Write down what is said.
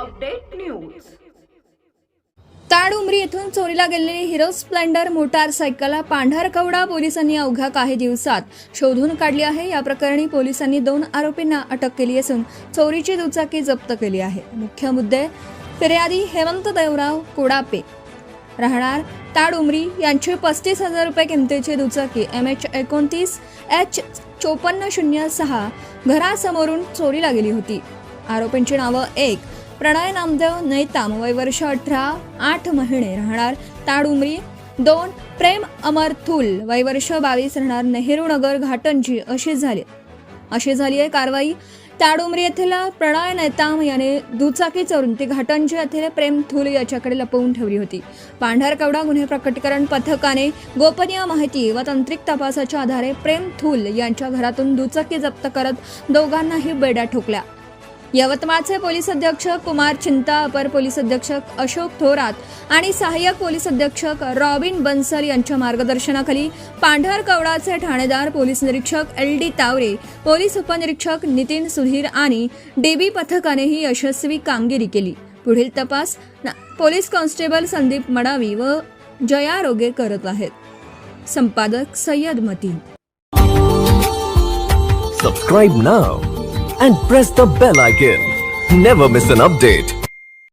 Update news. ताडउमरी येथून चोरीला गेलेली हिरो स्प्लेंडर मोटारसायकल पांढरकवडा पोलिसांनी अवघ्या काही दिवसात शोधून काढली आहे। या प्रकरणी पोलिसांनी 2 आरोपींना अटक केली असून चोरीची दुचाकी जप्त केली आहे। मुख्य मुद्दे फिर्यादी हेमंत देवराव कोडापे राहणार ताडउमरी यांची 35,000 रुपये किमतीची दुचाकी MH29 H5406 घरासमोरून चोरीला गेली होती। आरोपींची नावं: 1 प्रणय नामदेव नैताम वय वर्ष 18 8 महिने राहणार ताडउमरी, 2 प्रेम अमर थुल वय वर्ष 22 राहणार नेहरू नगर घाटंजी अशी झाली आहे कारवाई। ताडउमरी येथील प्रणय नैताम याने दुचाकी चोरून ती घाटंजी येथील प्रेम थुल याच्याकडे लपवून ठेवली होती। पांढरकवडा गुन्हे प्रकटीकरण पथकाने गोपनीय माहिती व तांत्रिक तपासाच्या आधारे प्रेम थुल यांच्या घरातून दुचाकी जप्त करत दोघांनाही बेड्या ठोकल्या। यवतमाळचे पोलीस अधीक्षक कुमार चिंता, अपर पोलीस अधीक्षक अशोक थोरात आणि सहाय्यक पोलीस अधीक्षक रॉबिन बन्सल यांच्या मार्गदर्शनाखाली पांढरकवडाचे ठाणेदार पोलीस निरीक्षक LD तावरे, पोलीस उपनिरीक्षक नितीन सुधीर आणि DB पथकाने ही यशस्वी कामगिरी केली। पुढील तपास पोलीस कॉन्स्टेबल संदीप मडावी व जया रोगे करत आहेत। संपादक Syed Mateen. Subscribe now and press the bell icon. Never miss an update.